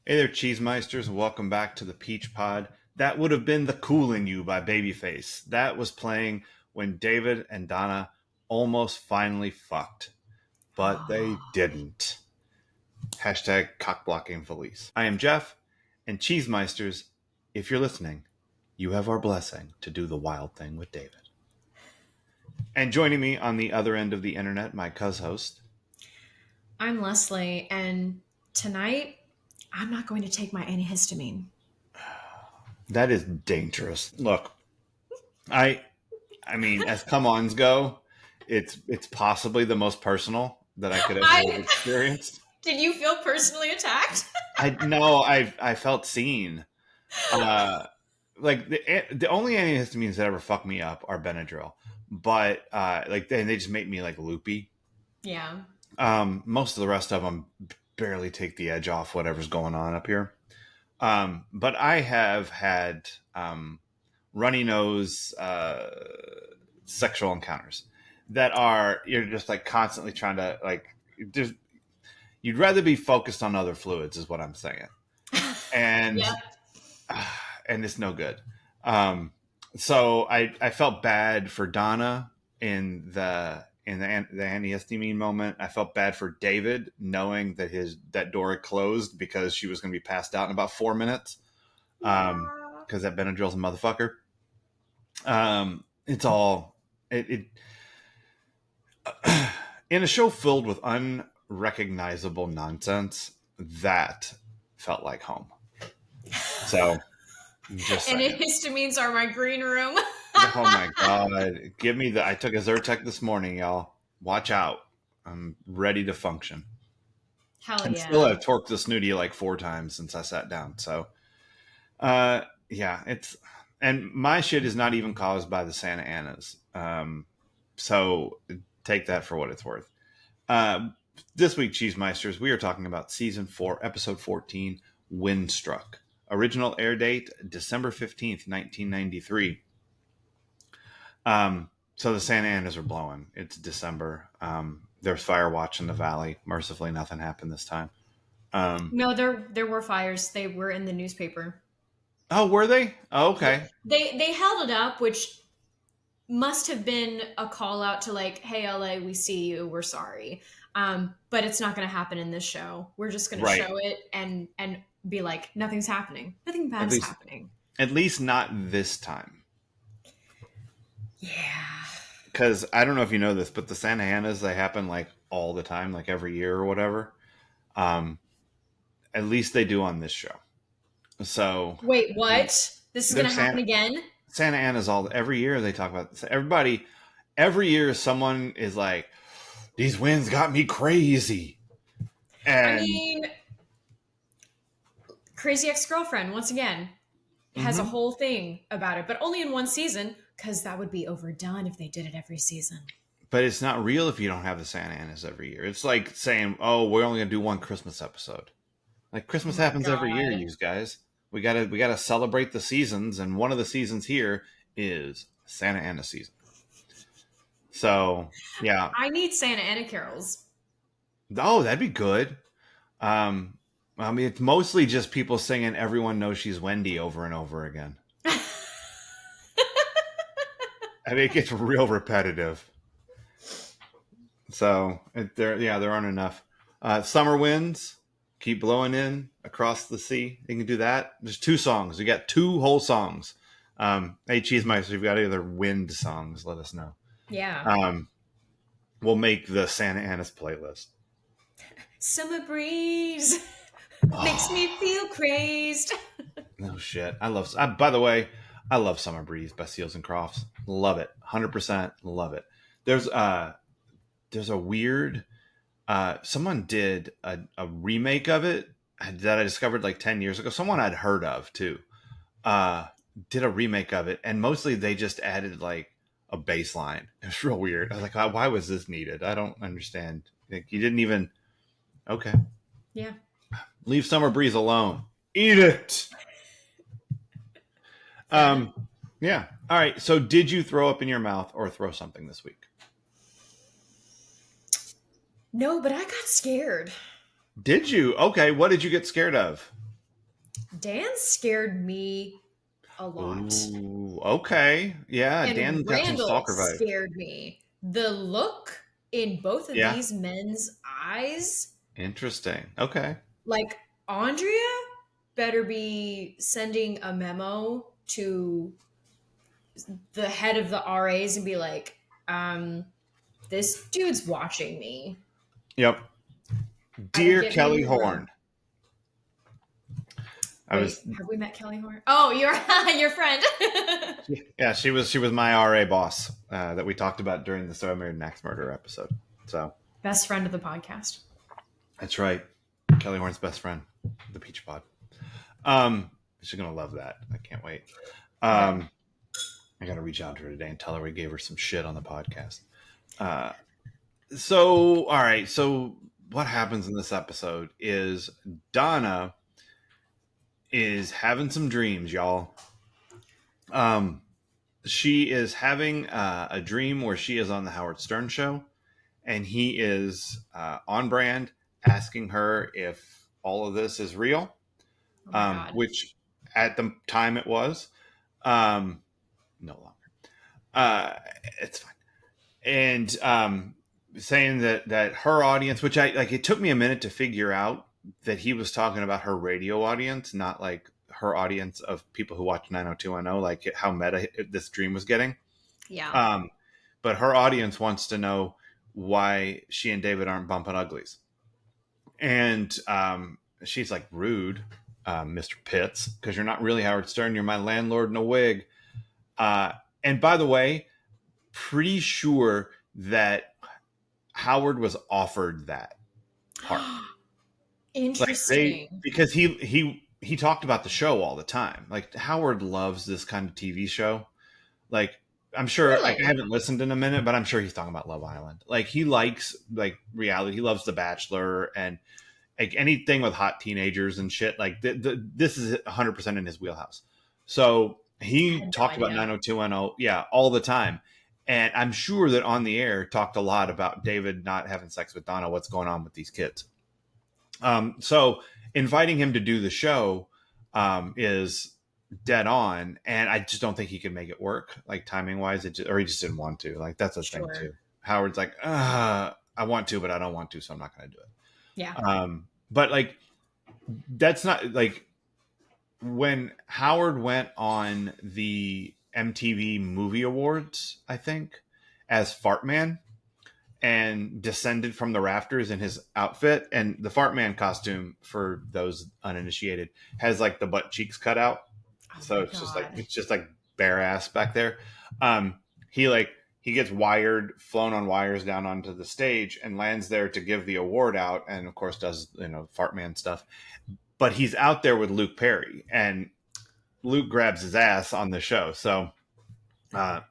Hey there, Cheesemeisters, and welcome back to the Peach Pod. That would have been The Coolin' You by Babyface. That was playing when David and Donna almost finally fucked, but they didn't. Hashtag cockblocking Felice. I am Jeff, and Cheesemeisters, if you're listening, you have our blessing to do the wild thing with David. And joining me on the other end of the internet, my co-host. I'm Leslie, and tonight I'm not going to take my antihistamine. That is dangerous. Look, I mean, as come-ons go, it's possibly the most personal that I could ever have experienced. Did you feel personally attacked? I felt seen. Like the only antihistamines that ever fuck me up are Benadryl, but they just make me like loopy. Yeah. Most of the rest of them barely take the edge off whatever's going on up here. But I have had runny nose sexual encounters that are, you're just like constantly trying to you'd rather be focused on other fluids is what I'm saying. And and it's no good. So I felt bad for Donna in the antihistamine moment. I felt bad for David knowing that that door had closed because she was going to be passed out in about 4 minutes. Because that Benadryl's a motherfucker. It's all it in a show filled with unrecognizable nonsense that felt like home. So just antihistamines are my green room. Oh my god. Give me I took a Zyrtec this morning, y'all. Watch out. I'm ready to function. Hell and yeah. Still I've torqued the snooty like 4 times since I sat down. So yeah, and my shit is not even caused by the Santa Anas. So take that for what it's worth. This week, Cheesemeisters, we are talking about season 4, episode 14, Windstruck. Original air date, December 15th, 1993. So the Santa Anas are blowing. It's December. There's fire watch in the valley. Mercifully, nothing happened this time. No, there were fires. They were in the newspaper. Oh, were they? Oh, okay. They held it up, which must have been a call out to like, hey, LA, we see you. We're sorry. But it's not going to happen in this show. We're just going to show it and be like, nothing's happening. Nothing bad is happening. At least not this time. Yeah. Because I don't know if you know this, but the Santa Anas, they happen like all the time, like every year or whatever. At least they do on this show. So wait, what? This is going to happen again? Santa Ana's every year they talk about this. Every year someone is like, these winds got me crazy. And I mean, Crazy Ex-Girlfriend, once again, has a whole thing about it, but only in one season, because that would be overdone if they did it every season. But it's not real if you don't have the Santa Anas every year. It's like saying, oh, we're only going to do one Christmas episode. Like Christmas happens every year, you guys. We gotta celebrate the seasons, and one of the seasons here is Santa Ana season. So yeah, I need Santa Ana carols. Oh, that'd be good. I mean, it's mostly just people singing "Everyone Knows She's Wendy" over and over again. I mean, it gets real repetitive. So there aren't enough. Summer winds keep blowing in across the sea. You can do that. There's 2 songs. We got 2 whole songs. Hey, Cheesemeister, if you've got any other wind songs, let us know. Yeah. We'll make the Santa Anas playlist. Summer breeze makes me feel crazed. No shit. By the way, I love Summer Breeze by Seals and Crofts. Love it. 100% love it. There's a weird, someone did a remake of it that I discovered like 10 years ago. Someone I'd heard of too, did a remake of it. And mostly they just added like a bass line. It's real weird. I was like, why was this needed? I don't understand. Like, you didn't even, okay. Yeah. Leave Summer Breeze alone. Eat it. Yeah. All right. So did you throw up in your mouth or throw something this week? No, but I got scared. Did you? Okay. What did you get scared of? Dan scared me a lot. Ooh, okay. Yeah, And Dan got some Randall stalker vibes. scared me. The look in both of Yeah. these men's eyes, Interesting. Okay. like Andrea better be sending a memo to the head of the RAs and be like, this dude's watching me. Yep. Either Dear get me in Kelly the room. Horn. I was Wait, have we met Kelly Horn? Oh, you're your friend. Yeah, she was my RA boss that we talked about during the So I Married an Axe Murderer episode. So Best friend of the podcast. that's right. Kelly Horn's best friend, the Peach Pod. She's gonna love that. I can't wait. Good. I gotta reach out to her today and tell her we gave her some shit on the podcast. So all right, so what happens in this episode is Donna is having some dreams, y'all. She is having a dream where she is on the Howard Stern show, and he is on brand, asking her if all of this is real, Oh my god. which at the time it was. No longer. It's fine. And saying that her audience, which I like, it took me a minute to figure out that he was talking about her radio audience, not like her audience of people who watch 90210, like how meta this dream was getting. Yeah. But her audience wants to know why she and David aren't bumping uglies. And she's like, rude, Mr. Pitts, because you're not really Howard Stern. You're my landlord in a wig. And by the way, pretty sure that Howard was offered that part. Interesting. Because he talked about the show all the time. Like Howard loves this kind of TV show. Like I'm sure, like, I Really? haven't listened in a minute, but I'm sure he's talking about Love Island. Like he likes like reality. He loves The Bachelor and like anything with hot teenagers and shit. Like this is 100% in his wheelhouse. So I he had no talked about idea. 90210, yeah, all the time. And I'm sure that on the air talked a lot about David not having sex with Donna. What's going on with these kids? So inviting him to do the show is dead on, and I just don't think he could make it work, like timing wise. Or he just didn't want to. Like that's a thing Sure. too. Howard's like, I want to, but I don't want to, so I'm not going to do it. Yeah. But like, that's not like when Howard went on the MTV Movie Awards, I think, as Fart Man and descended from the rafters in his outfit. And the Fart Man costume, for those uninitiated, has like the butt cheeks cut out. Oh So my it's god. just like bare ass back there. He gets flown on wires down onto the stage and lands there to give the award out, and of course does Fart Man stuff. But he's out there with Luke Perry, and Luke grabs his ass on the show. So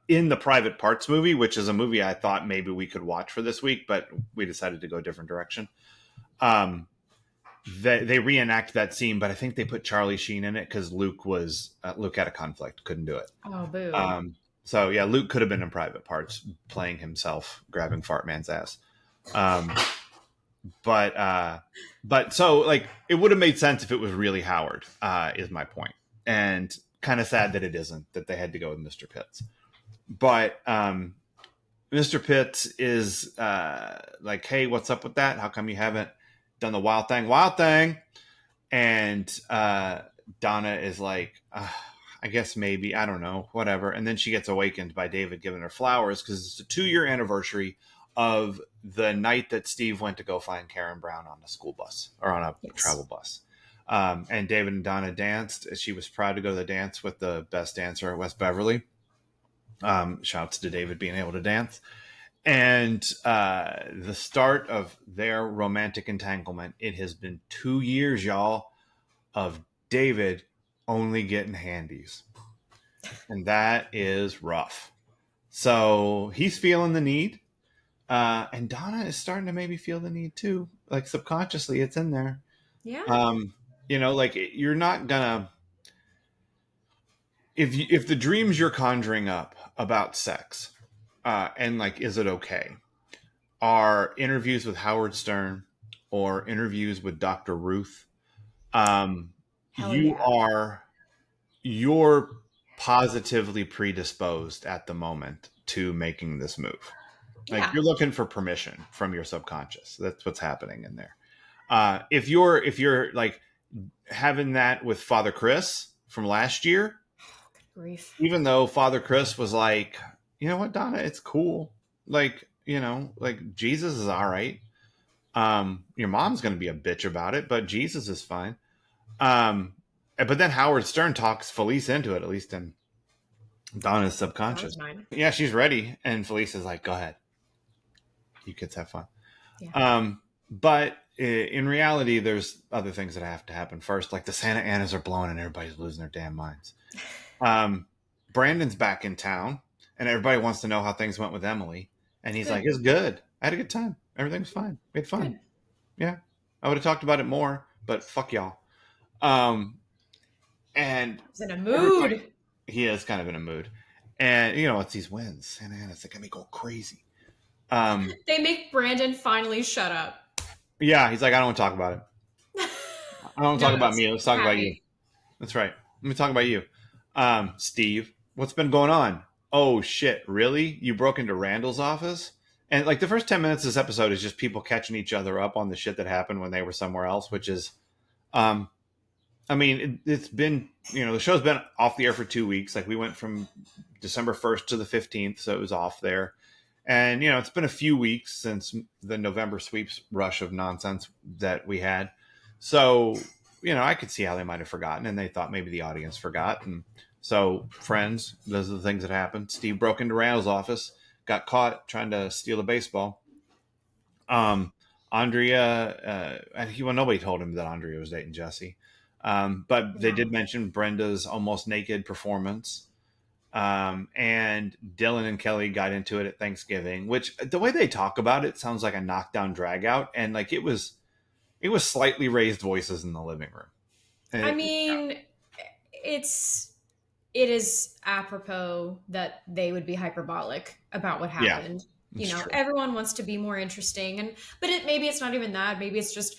in the Private Parts movie, which is a movie I thought maybe we could watch for this week, but we decided to go a different direction. They reenact that scene, but I think they put Charlie Sheen in it because Luke had a conflict, couldn't do it. Oh boo. So yeah, Luke could have been in Private Parts, playing himself, grabbing Fart Man's ass. But so like it would have made sense if it was really Howard, is my point. And kind of sad that it isn't, that they had to go with Mr. Pitts. But Mr. Pitts is like, hey, what's up with that? How come you haven't done the wild thing? Wild thing. And Donna is like, I guess maybe, I don't know, whatever. And then she gets awakened by David giving her flowers because it's a 2-year anniversary of the night that Steve went to go find Karen Brown on a school bus or on a travel bus. And David and Donna danced. She was proud to go to the dance with the best dancer at West Beverly. Shouts to David being able to dance. And the start of their romantic entanglement, it has been 2 years, y'all, of David only getting handies. And that is rough. So he's feeling the need. And Donna is starting to maybe feel the need too. Like subconsciously, it's in there. Yeah. Like you're not gonna, if the dreams you're conjuring up about sex, and like, is it okay, are interviews with Howard Stern or interviews with Dr. Ruth, Hell you yeah. are you're positively predisposed at the moment to making this move. Like Yeah. you're looking for permission from your subconscious. That's what's happening in there. If you're like having that with Father Chris from last year, Good grief. even though Father Chris was like, you know what, Donna, it's cool. Like, like Jesus is all right. Your mom's going to be a bitch about it, but Jesus is fine. But then Howard Stern talks Felice into it, at least in Donna's That was subconscious. mine. Yeah, she's ready, and Felice is like, "Go ahead, you kids have fun." Yeah. But in reality, there's other things that have to happen first, like the Santa Anas are blowing and everybody's losing their damn minds. Brandon's back in town, and everybody wants to know how things went with Emily, and he's like, Good. "It's good. I had a good time. Everything was fine. We had fun. Good. Yeah, I would have talked about it more, but fuck y'all." Um, and He's in a everybody, mood. he is kind of in a mood, and it's these wins. Santa Ana's like, "Got me go crazy." They make Brandon finally shut up. Yeah, he's like, "I don't want to talk about it. I don't want to No, talk about it's me. Let's talk about you." happy. That's right. Let me talk about you. Steve, what's been going on? Oh shit, really? You broke into Randall's office? And like the first 10 minutes of this episode is just people catching each other up on the shit that happened when they were somewhere else, which is um I mean, it's been, the show's been off the air for 2 weeks. Like we went from December 1st to the 15th, so it was off there. And, it's been a few weeks since the November sweeps rush of nonsense that we had. So, I could see how they might have forgotten and they thought maybe the audience forgot. And so, friends, those are the things that happened. Steve broke into Randall's office, got caught trying to steal a baseball. Um, Andrea, nobody told him that Andrea was dating Jesse. But they did No. mention Brenda's almost naked performance. And Dylan and Kelly got into it at Thanksgiving, which the way they talk about it sounds like a knockdown drag out. And like it was slightly raised voices in the living room. I And mean, it is apropos that they would be hyperbolic about what yeah, happened. it's true. Everyone wants to be more interesting, but maybe it's not even that. Maybe it's just,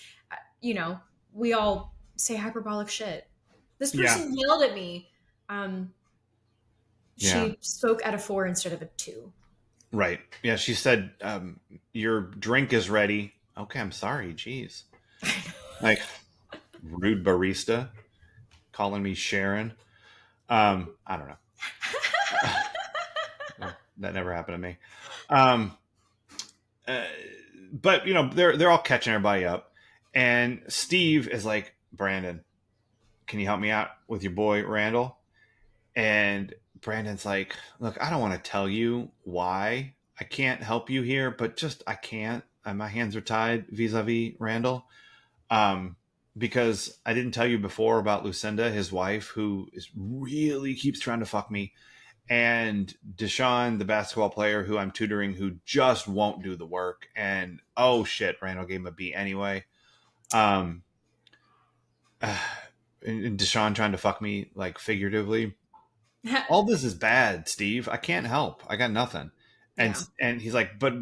we all say hyperbolic shit. This Yeah. person yelled at me. Um, Yeah. she spoke at a 4 instead of a 2. Right. Yeah. She said, your drink is ready. Okay. I'm sorry. Jeez. Like rude barista calling me Sharon. I don't know. That never happened to me. Um, uh, but they're all catching everybody up, and Steve is like, Brandon, can you help me out with your boy Randall? And Brandon's like, look, I don't want to tell you why I can't help you here, but just I can't. My hands are tied vis-a-vis Randall. Um, because I didn't tell you before about Lucinda, his wife, who is really keeps trying to fuck me, and Deshaun, the basketball player who I'm tutoring, who just won't do the work. And oh shit, Randall gave him a B anyway. Um, and Deshaun trying to fuck me like figuratively. All this is bad, Steve. I can't help. I got nothing. And Yeah. and he's like, but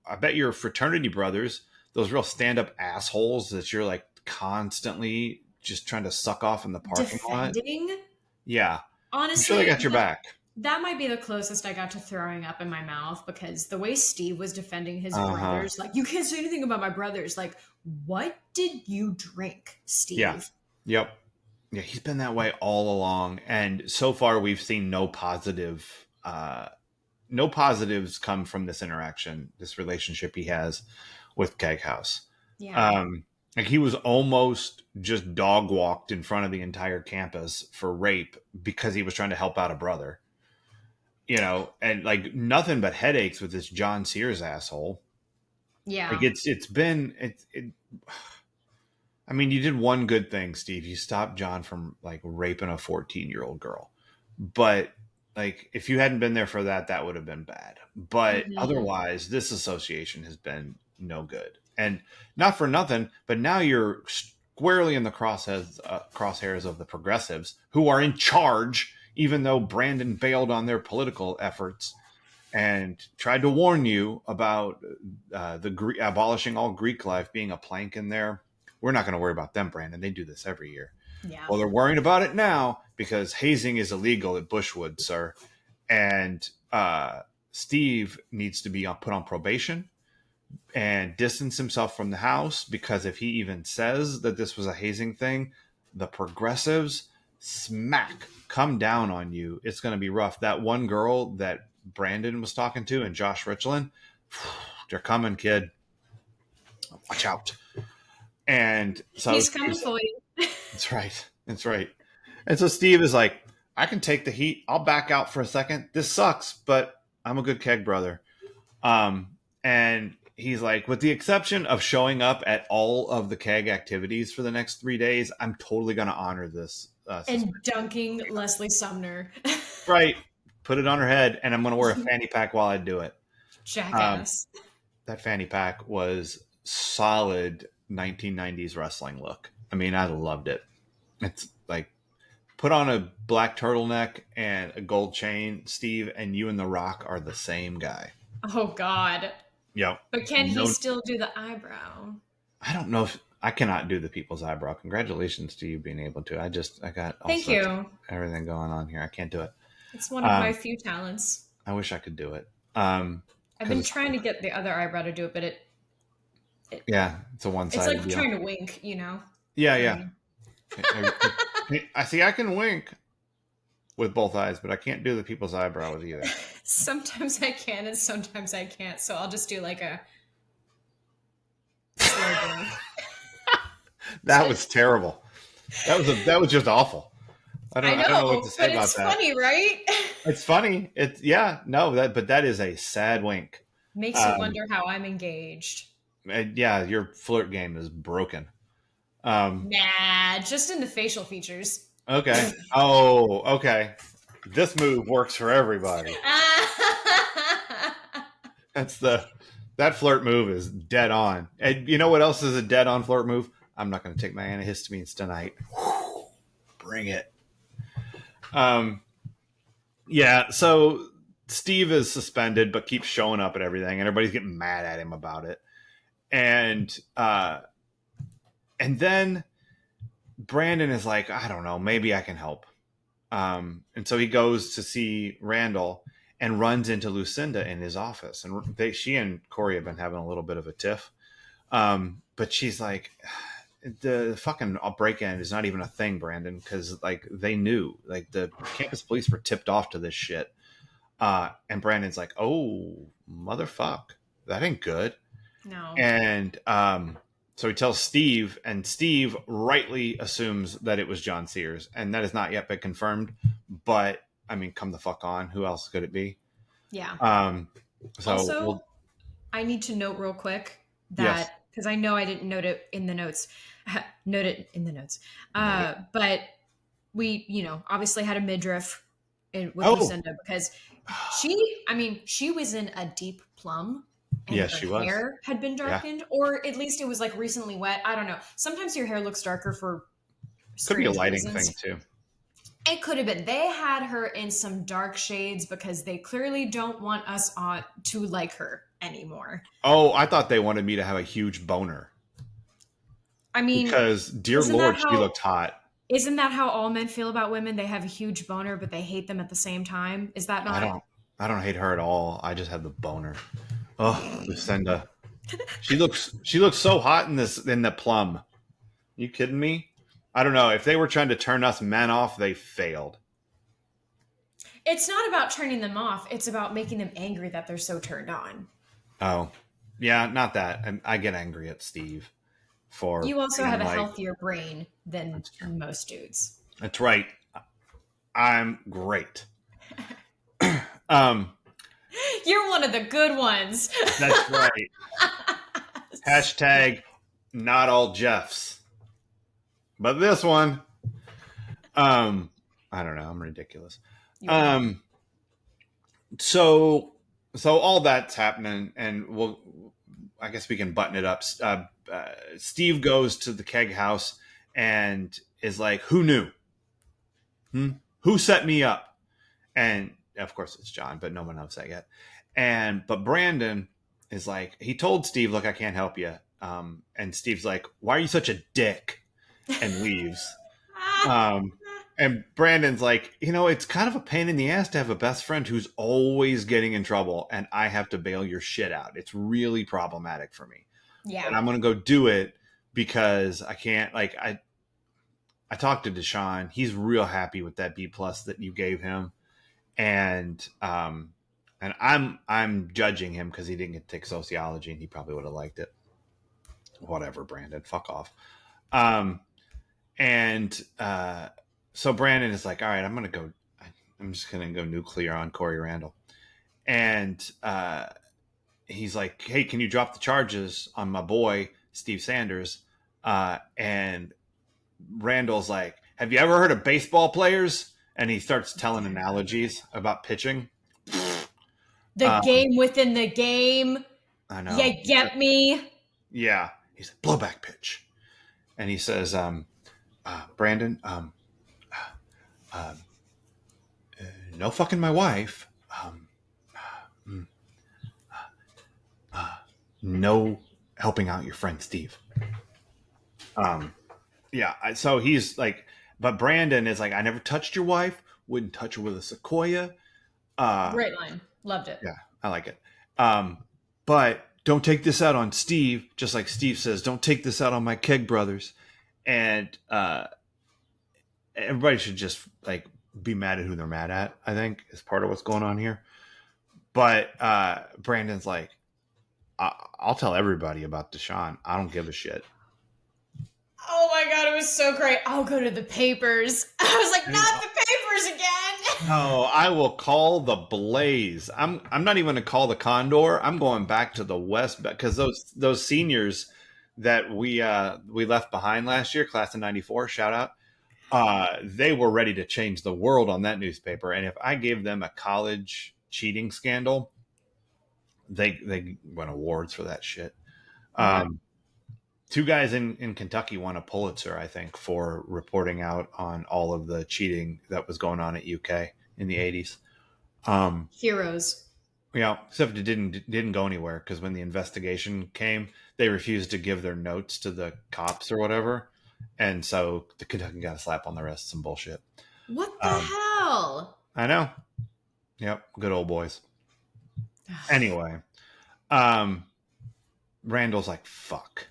I bet your fraternity brothers, those real stand up assholes that you're like constantly just trying to suck off in the parking lot. Defending? Yeah, I'm sure they Honestly, got your back. that might be the closest I got to throwing up in my mouth, because the way Steve was defending his Uh huh. brothers, like, you can't say anything about my brothers. Like, what did you drink, Yeah. Steve? Yep. Yeah, he's been that way all along, and so far we've seen no positives come from this interaction, this relationship he has with Keghouse. Yeah. Like he was almost just dog walked in front of the entire campus for rape because he was trying to help out a brother. And like nothing but headaches with this John Sears asshole. Like Yeah. it's been I mean, you did one good thing, Steve. You stopped John from like raping a 14-year-old girl. But like if you hadn't been there for that, that would have been bad. But Mhm. otherwise, this association has been no good. And not for nothing, but now you're squarely in the crosshairs of the progressives who are in charge, even though Brandon bailed on their political efforts and tried to warn you about abolishing all Greek life being a plank in there. We're not going to worry about them, Brandon. They do this every year. Yeah. Well, they're worrying about it now because hazing is illegal at Bushwood, sir. And Steve needs to be put on probation and distance himself from the house, because if he even says that this was a hazing thing, the progressives come down on you. It's going to be rough. That one girl that Brandon was talking to and Josh Richland, they're coming, kid. Watch out. And so he's coming for you. That's right. That's right. And so Steve is like, I can take the heat. I'll back out for a second. This sucks, but I'm a good keg brother. And he's like, with the exception of showing up at all of the keg activities for the next 3 days, I'm totally going to honor this. And dunking Leslie Sumner. Right. Put it on her head, and I'm going to wear a fanny pack while I do it. Jackass. That fanny pack was solid 1990s wrestling look. I mean, I loved it. It's like, put on a black turtleneck and a gold chain, Steve, and you and The Rock are the same guy. Oh, God. Yep. But can he still do the eyebrow? I don't know if I cannot do the people's eyebrow. Congratulations to you being able to. I got Thank you. Everything going on here. I can't do it. It's one of my few talents. I wish I could do it. I've been trying to get the other eyebrow to do it, but it it's a one-sided It's like deal. trying to wink, you know? Yeah. I see. I can wink with both eyes, but I can't do the people's eyebrows either. Sometimes I can and sometimes I can't. So I'll just do like a slow blink. That was terrible. That was just awful. I don't know what to say about that. It's funny, right? It's funny. But that is a sad wink. Makes you wonder how I'm engaged. Yeah, your flirt game is broken. Nah, just in the facial features. Okay. Oh, okay. This move works for everybody. That flirt move is dead on. And you know what else is a dead on flirt move? I'm not going to take my antihistamines tonight. Bring it. Yeah. So Steve is suspended, but keeps showing up at everything, and everybody's getting mad at him about it. And then Brandon is like, I don't know, maybe I can help. And so he goes to see Randall and runs into Lucinda in his office. And she and Corey have been having a little bit of a tiff. But she's like, the fucking break-in is not even a thing, Brandon, because like they knew, like the campus police were tipped off to this shit. And Brandon's like, oh, motherfuck, that ain't good. No. And so he tells Steve, and Steve rightly assumes that it was John Sears, and that has not yet been confirmed. But I mean, come the fuck on, who else could it be? Yeah. So also, I need to note real quick that because I know I didn't note it in the notes. But we, obviously had a midriff with Lucinda because she was in a deep plum. And her she was. hair had been darkened, or at least it was like recently wet. I don't know. Sometimes your hair looks darker for could be a lighting reasons. thing too. It could have been. They had her in some dark shades because they clearly don't want us to like her anymore. Oh, I thought they wanted me to have a huge boner. I mean, because dear Lord, she looked hot. Isn't that how all men feel about women? They have a huge boner, but they hate them at the same time. Is that not? I don't hate her at all. I just had the boner. Oh, Lucinda. She looks so hot in the plum. You kidding me? I don't know. If they were trying to turn us men off, they failed. It's not about turning them off. It's about making them angry that they're so turned on. Oh, yeah, not that. I get angry at Steve for. You also have a healthier brain than most dudes. That's right. I'm great. You're one of the good ones. That's right. Hashtag not all Jeffs. But this one, I don't know. I'm ridiculous. So all that's happening, and I guess we can button it up. Steve goes to the keg house and is like, who knew? Who set me up? And of course it's John, but no one knows that yet. But Brandon is like, he told Steve, look, I can't help you. And Steve's like, why are you such a dick? And leaves. Um, and Brandon's like, it's kind of a pain in the ass to have a best friend who's always getting in trouble, and I have to bail your shit out. It's really problematic for me. Yeah. And I'm going to go do it because I can't, like, I talked to Deshaun. He's real happy with that B plus that you gave him. And I'm judging him because he didn't get to take sociology and he probably would have liked it. Whatever, Brandon, fuck off. So Brandon is like, all right, I'm just gonna go nuclear on Corey Randall. And he's like, hey, can you drop the charges on my boy Steve Sanders? And Randall's like, have you ever heard of baseball players? And he starts telling analogies about pitching. The game within the game. I know. You get me? Yeah. He's like, blowback pitch. And he says, Brandon, no fucking my wife. No helping out your friend Steve. Yeah. So he's like, but Brandon is like, I never touched your wife. Wouldn't touch her with a sequoia. Great line. Loved it. Yeah, I like it. But don't take this out on Steve. Just like Steve says, don't take this out on my keg brothers. And everybody should just like be mad at who they're mad at, I think, is part of what's going on here. But Brandon's like, I'll tell everybody about Deshaun. I don't give a shit. Oh my God, it was so great. I'll go to the papers. I was like, not the papers again. No, I will call the Blaze. I'm not even going to call the Condor. I'm going back to the West because those seniors that we left behind last year, class of '94, shout out. They were ready to change the world on that newspaper, and if I gave them a college cheating scandal, they won awards for that shit. Two guys in Kentucky won a Pulitzer, I think, for reporting out on all of the cheating that was going on at UK in the 80s. Heroes. Yeah, except it didn't go anywhere because when the investigation came, they refused to give their notes to the cops or whatever. And so the Kentucky got a slap on the wrist, some bullshit. What the hell? I know. Yep, good old boys. Anyway, Randall's like, fuck.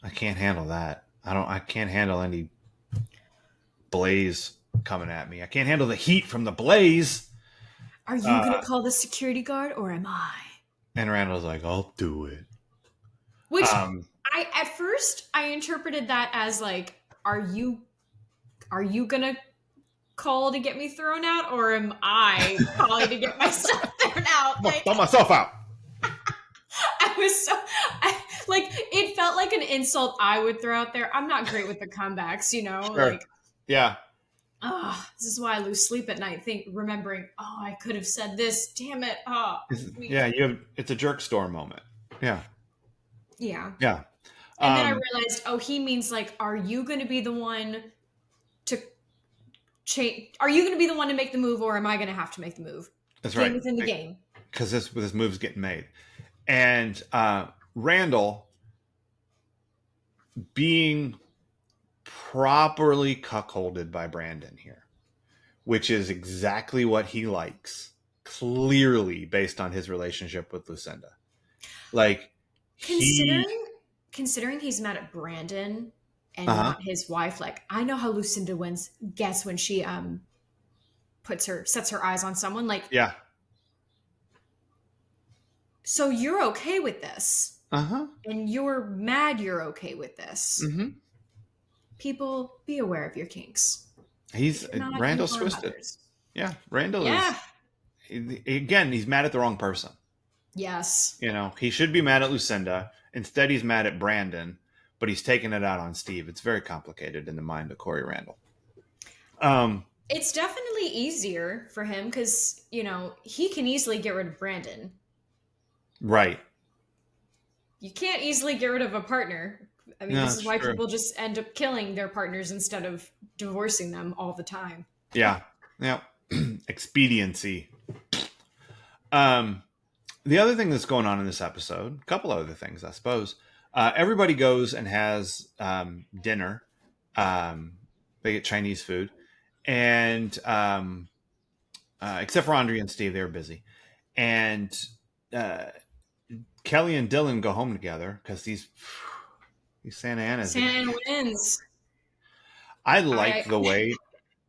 I can't handle that. I can't handle any Blaze coming at me. I can't handle the heat from the Blaze. Are you going to call the security guard or am I? And Randall's like, I'll do it. Which at first I interpreted that as like, are you going to call to get me thrown out or am I calling to get myself thrown out? Like, throw myself out. It felt like an insult I would throw out there. I'm not great with the comebacks, Sure. Like, yeah. This is why I lose sleep at night, remembering, I could have said this. Damn it. It's a jerk store moment. Yeah. Yeah. Yeah. And then I realized, he means like, are you going to be the one to change? Are you going to be the one to make the move or am I going to have to make the move? That's right. Within the game. Because this move's getting made. And Randall being properly cuckolded by Brandon here, which is exactly what he likes, clearly based on his relationship with Lucinda. Like, considering he's mad at Brandon and not his wife, like, I know how Lucinda gets when she sets her eyes on someone. Like, yeah. So you're okay with this. And you're mad you're okay with this. Mm-hmm. People, be aware of your kinks. Randall's twisted. Others. Yeah, Randall is. Again, he's mad at the wrong person. Yes. He should be mad at Lucinda. Instead, he's mad at Brandon, but he's taking it out on Steve. It's very complicated in the mind of Corey Randall. It's definitely easier for him because, he can easily get rid of Brandon. Right. You can't easily get rid of a partner. I mean, this is why people just end up killing their partners instead of divorcing them all the time. Yeah. Yeah. Expediency. The other thing that's going on in this episode, a couple other things, I suppose. Everybody goes and has dinner They get Chinese food, and except for Andrea and Steve, they were busy. And uh, Kelly and Dylan go home together because these Santa Anas. Santa Ana wins. I like the way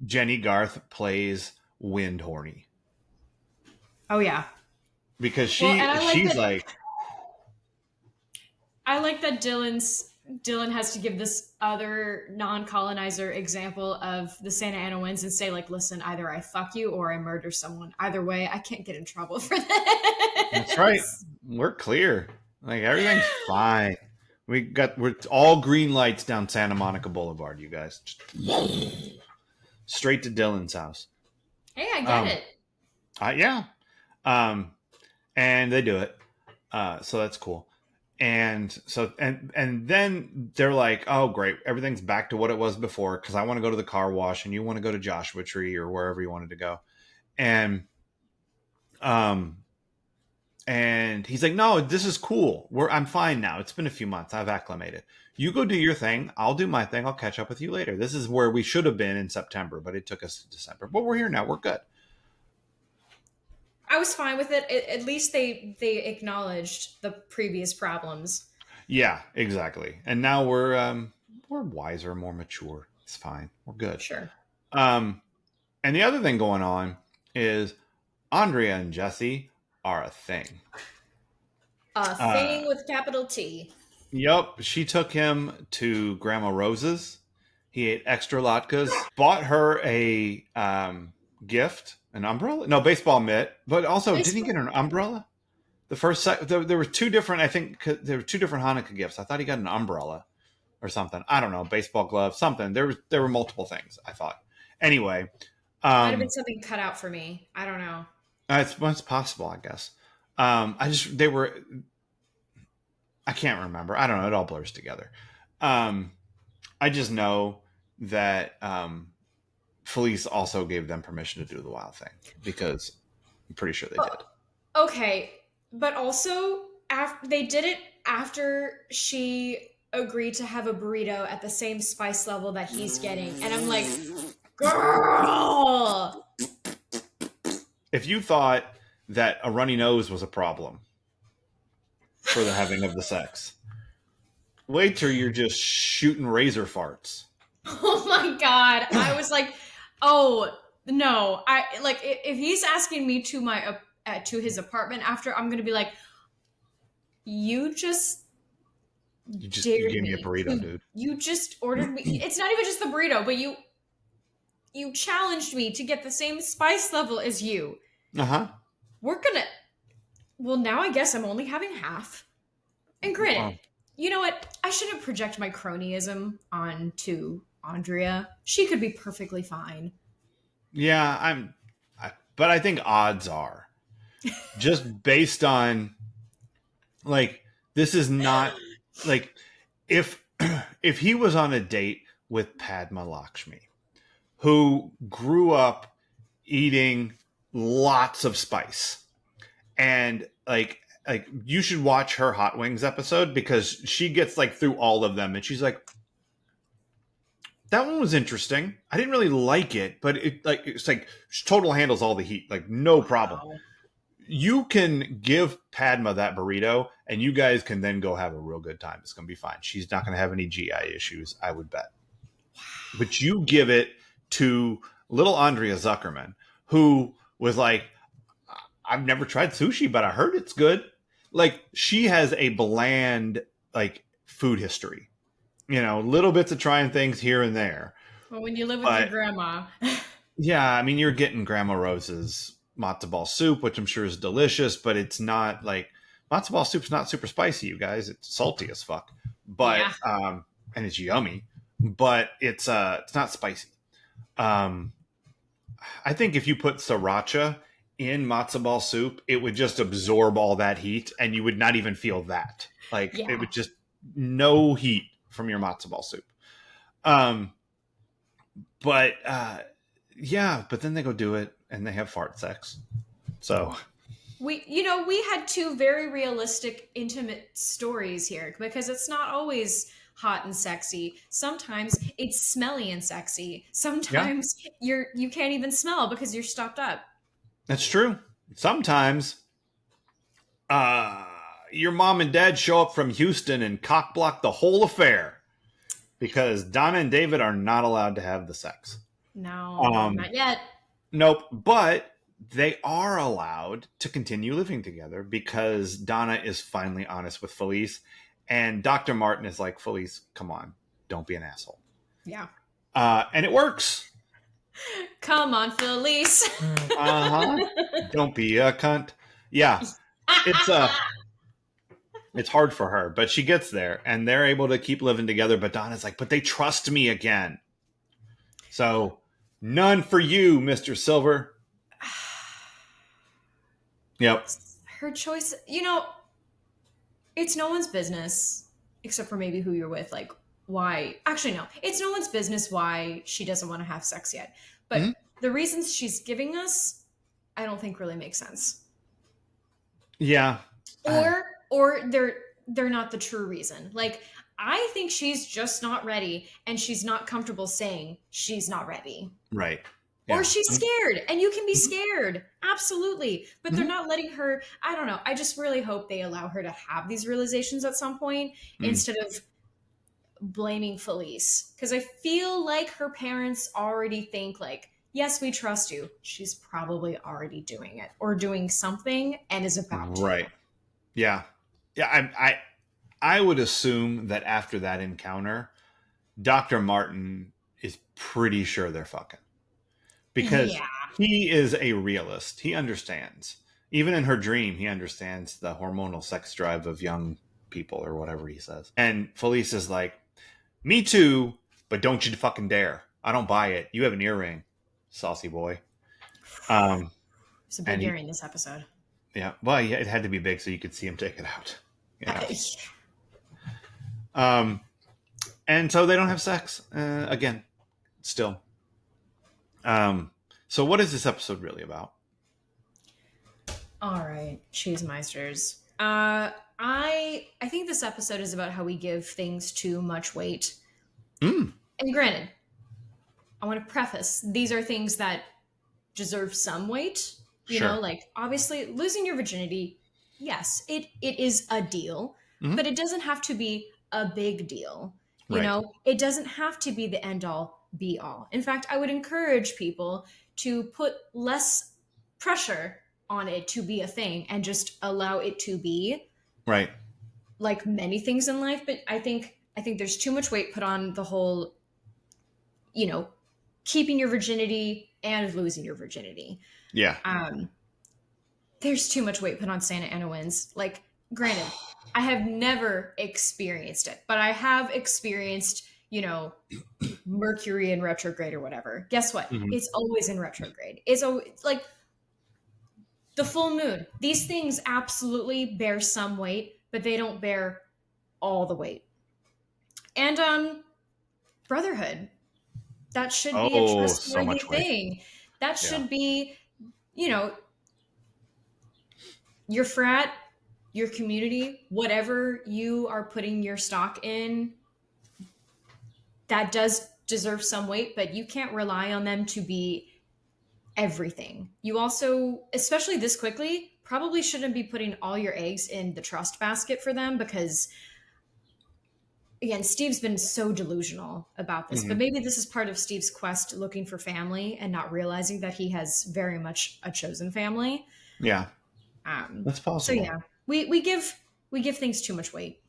Jenny Garth plays Wind Horny. Oh yeah, because she's like, I like that Dylan has to give this other non-colonizer example of the Santa Ana winds and say like, listen, either I fuck you or I murder someone. Either way, I can't get in trouble for this. That's right. We're clear. Like everything's fine. We're all green lights down Santa Monica Boulevard, you guys. Just straight to Dylan's house. Hey, I get it. Yeah. And they do it. So that's cool. And so and then they're like, oh great, everything's back to what it was before because I want to go to the car wash and you want to go to Joshua Tree or wherever you wanted to go. And he's like, no, this is cool. I'm fine now. It's been a few months. I've acclimated. You go do your thing. I'll do my thing. I'll catch up with you later. This is where we should have been in September, but it took us to December. But we're here now. We're good. I was fine with it. At least they acknowledged the previous problems. Yeah, exactly. And now we're wiser, more mature. It's fine. We're good. Sure. And the other thing going on is Andrea and Jesse are a thing. A thing with capital T. Yep. She took him to Grandma Rose's. He ate extra latkes. Bought her a gift. An umbrella? No, baseball mitt. But also, didn't he get an umbrella? The first there were two different. I think there were two different Hanukkah gifts. I thought he got an umbrella or something. I don't know. Baseball glove, something. There were multiple things. I thought. Anyway, might have been something cut out for me. I don't know. It's possible, I guess. I can't remember. I don't know. It all blurs together. I just know that Felice also gave them permission to do the wild thing because I'm pretty sure they did. Okay, but also they did it after she agreed to have a burrito at the same spice level that he's getting, and I'm like, girl. If you thought that a runny nose was a problem for the having of the sex, wait till you're just shooting razor farts. Oh my god! I was like, oh no! I like if he's asking me to to his apartment after, I'm gonna be like, you gave me a burrito, dude. You just ordered me. It's not even just the burrito, but you challenged me to get the same spice level as you. We're gonna. Well, now I guess I'm only having half. And granted, you know what? I shouldn't project my cronyism onto Andrea. She could be perfectly fine. Yeah, but I think odds are just based on like this is not like if he was on a date with Padma Lakshmi, who grew up eating lots of spice, and like you should watch her hot wings episode because she gets like through all of them and she's like, that one was interesting. I didn't really like it, but it's like total handles all the heat, like no problem. Wow. You can give Padma that burrito and you guys can then go have a real good time. It's going to be fine. She's not going to have any GI issues, I would bet. Wow. But you give it to little Andrea Zuckerman, who was like, I've never tried sushi, but I heard it's good. Like she has a bland like food history, little bits of trying things here and there. Well, when you live with your grandma. Yeah. I mean, you're getting Grandma Rose's matzo ball soup, which I'm sure is delicious, but it's not like matzo ball soup's not super spicy, you guys. It's salty as fuck, but, and it's yummy, but it's not spicy. I think if you put sriracha in matzo ball soup, it would just absorb all that heat and you would not even feel that. Like it would just no heat from your matzo ball soup. But then they go do it and they have fart sex. So we had two very realistic, intimate stories here because it's not always hot and sexy. Sometimes it's smelly and sexy. Yeah, Sometimes you can't even smell because you're stopped up. that's true. Sometimes uh, your mom and dad show up from Houston and cockblock the whole affair because Donna and David are not allowed to have the sex. No, not yet. Nope. But they are allowed to continue living together because Donna is finally honest with Felice. And Dr. Martin is like, Felice, come on, don't be an asshole. Yeah. And it works. Come on, Felice. Don't be a cunt. Yeah. It's hard for her, but she gets there and they're able to keep living together. But Donna's like, but they trust me again. So none for you, Mr. Silver. Yep. Her choice, it's no one's business except for maybe who you're with. Like, why? Actually, no, it's no one's business why she doesn't want to have sex yet. But the reasons she's giving us, I don't think really make sense. Yeah. Or they're not the true reason. Like, I think she's just not ready and she's not comfortable saying she's not ready. Right. Yeah. Or she's scared, and you can be scared. Absolutely. But they're not letting her, I don't know. I just really hope they allow her to have these realizations at some point instead of blaming Felice. Because I feel like her parents already think like, yes, we trust you. She's probably already doing it or doing something and is about to. Right. Yeah. Yeah. I would assume that after that encounter, Dr. Martin is pretty sure they're fucking. Because he is a realist. He understands. Even in her dream, he understands the hormonal sex drive of young people or whatever he says. And Felice is like, me too, but don't you fucking dare. I don't buy it. You have an earring, saucy boy. It's a big earring this episode. Yeah. Well, yeah, it had to be big so you could see him take it out. Yeah. And so they don't have sex again. Still. So what is this episode really about? All right, Cheese Meisters. I think this episode is about how we give things too much weight. And granted, I want to preface, these are things that deserve some weight. You know, like obviously losing your virginity, yes, it is a deal, but it doesn't have to be a big deal. You know, it doesn't have to be the end all be all. In fact, I would encourage people to put less pressure on it to be a thing and just allow it to be. Right. Like many things in life, but I think there's too much weight put on the whole, keeping your virginity and losing your virginity. Yeah. There's too much weight put on Santa Ana wins. Like, granted, I have never experienced it, but I have experienced, Mercury in retrograde or whatever. Guess what? It's always in retrograde. It's always like the full moon. These things absolutely bear some weight, but they don't bear all the weight. And brotherhood. That should be a trustworthy thing. That should be, your frat, your community, whatever you are putting your stock in, that does deserve some weight, but you can't rely on them to be everything. You also, especially this quickly, probably shouldn't be putting all your eggs in the trust basket for them because, again, Steve's been so delusional about this, but maybe this is part of Steve's quest looking for family and not realizing that he has very much a chosen family. Yeah. That's possible. So yeah, we give things too much weight.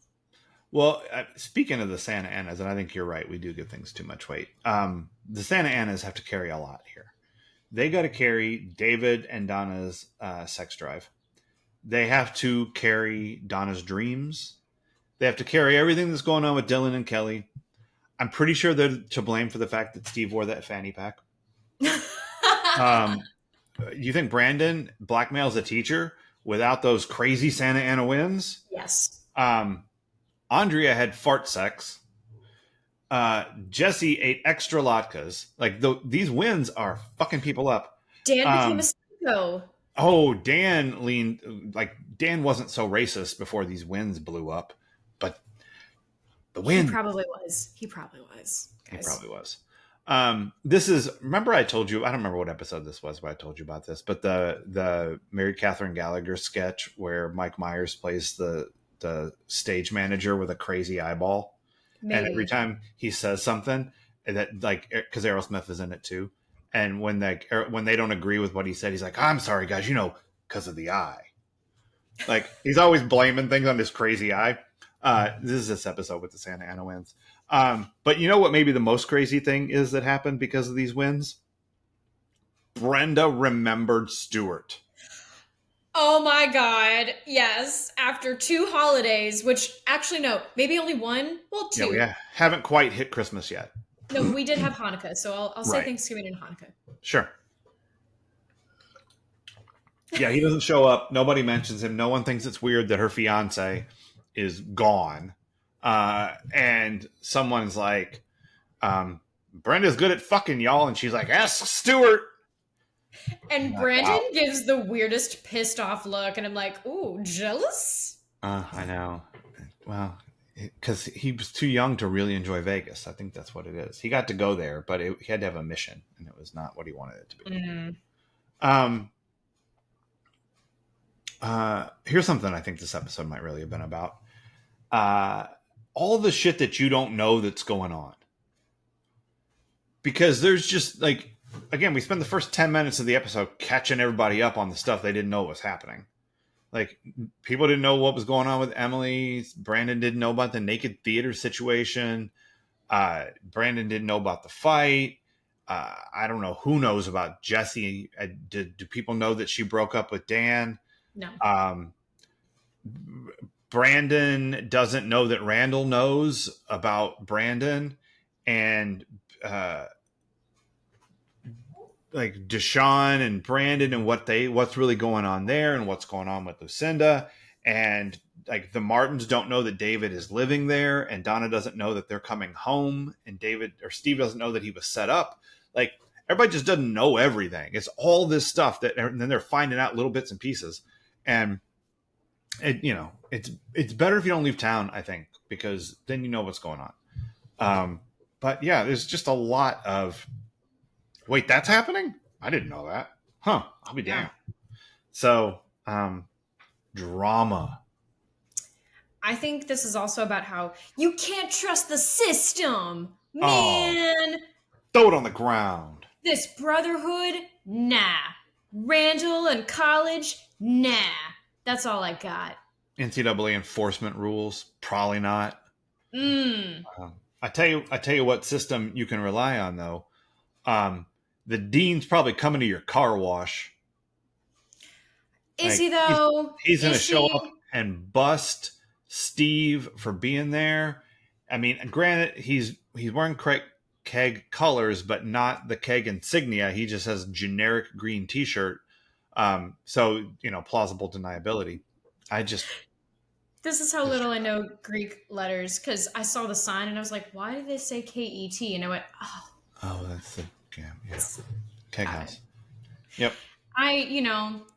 Well, speaking of the Santa Anas, and I think you're right, we do give things too much weight. The Santa Anas have to carry a lot here. They got to carry David and Donna's sex drive. They have to carry Donna's dreams. They have to carry everything that's going on with Dylan and Kelly. I'm pretty sure they're to blame for the fact that Steve wore that fanny pack. You think Brandon blackmails a teacher without those crazy Santa Ana wins? Yes. Andrea had fart sex. Jesse ate extra latkes. Like these wins are fucking people up. Dan became a psycho. Oh, Dan wasn't so racist before these wins blew up, but The He wind. probably was. He probably was, He guys. probably was. This is, remember I told you, I don't remember what episode this was, but I told you about this, but the Mary Catherine Gallagher sketch where Mike Myers plays the stage manager with a crazy eyeball. And every Maybe. time he says something that, like, because Aerosmith is in it too. And when they don't agree with what he said, he's like, I'm sorry guys, because of the eye. Like, he's always blaming things on this crazy eye. This is this episode with the Santa Ana winds. But you know what maybe the most crazy thing is that happened because of these winds? Brenda remembered Stuart. Oh my God. Yes. After 2 holidays, which actually, no, maybe only one. Well, Yeah, we 2. haven't quite hit Christmas yet. No, we did have Hanukkah. So I'll say Right. Thanksgiving and Hanukkah. Sure. Yeah, he doesn't show up. Nobody mentions him. No one thinks it's weird that her fiance is gone. And someone's like, Brenda's good at fucking y'all. And she's like, ask Stuart. And Like, Brandon wow. gives the weirdest pissed off look. And I'm like, ooh, jealous? I know. Well, because he was too young to really enjoy Vegas. I think that's what it is. He got to go there, but he had to have a mission, and it was not what he wanted it to be. Here's something I think this episode might really have been about. All the shit that you don't know that's going on. Because there's just, like, again, we spent the first 10 minutes of the episode catching everybody up on the stuff they didn't know was happening. Like, people didn't know what was going on with Emily. Brandon didn't know about the naked theater situation. Brandon didn't know about the fight. I don't know who knows about Jesse. Do people know that she broke up with Dan? No. Brandon doesn't know that Randall knows about Brandon. And like Deshaun and Brandon and what's really going on there and what's going on with Lucinda. And like the Martins don't know that David is living there, and Donna doesn't know that they're coming home, and Steve doesn't know that he was set up. Like, everybody just doesn't know everything. It's all this stuff and then they're finding out little bits and pieces. And it's better if you don't leave town, I think, because then you know what's going on. But yeah, there's just a lot of, wait, that's happening? I didn't know that. Huh. I'll be damned. So, drama. I think this is also about how you can't trust the system. Man. Throw it on the ground. This brotherhood? Nah. Randall and college? Nah. That's all I got. NCAA enforcement rules? Probably not. I tell you what system you can rely on, though. The dean's probably coming to your car wash. Is he, though? He's going to show up and bust Steve for being there. I mean, granted, he's wearing keg colors, but not the keg insignia. He just has a generic green T-shirt. So, plausible deniability. This is how little I know Greek letters, because I saw the sign and I was like, why did they say K-E-T? And I went, oh, that's the keg house. Yep.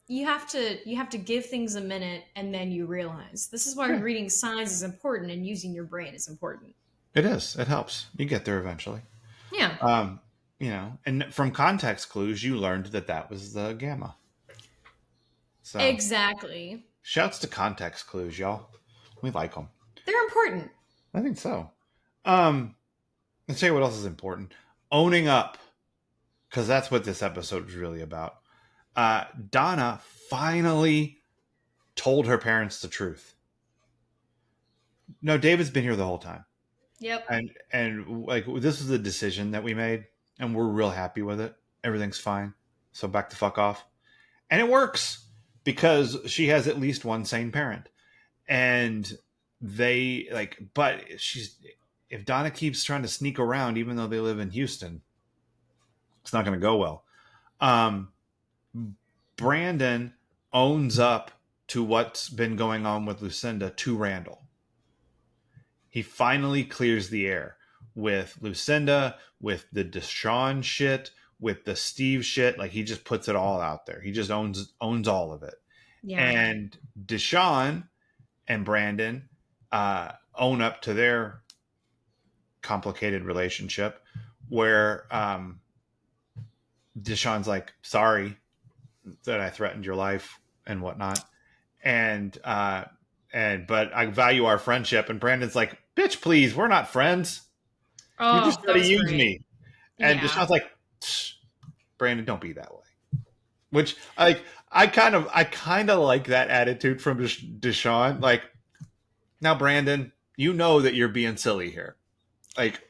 You have to give things a minute, and then you realize this is why reading signs is important and using your brain is important. It is. It helps. You get there eventually. Yeah. And from context clues, you learned that was the gamma. So exactly. Shouts to context clues, y'all. We like them. They're important. I think so. Let's tell you what else is important. Owning up. Because that's what this episode was really about. Donna finally told her parents the truth. No, David's been here the whole time. Yep. And like, this is the decision that we made, and we're real happy with it. Everything's fine. So back the fuck off. And it works because she has at least one sane parent. And but if Donna keeps trying to sneak around, even though they live in Houston, it's not going to go well. Brandon owns up to what's been going on with Lucinda to Randall. He finally clears the air with Lucinda, with the Deshaun shit, with the Steve shit. Like, he just puts it all out there. He just owns all of it. Yeah. And Deshaun and Brandon own up to their complicated relationship where Deshaun's like, sorry that I threatened your life and whatnot. And but I value our friendship. And Brandon's like, bitch, please, we're not friends. You just Oh, try that to was use great. me. And Yeah. Deshaun's like, Brandon, don't be that way. Which I kind of like that attitude from Deshaun. Like, now Brandon, you know that you're being silly here. Like,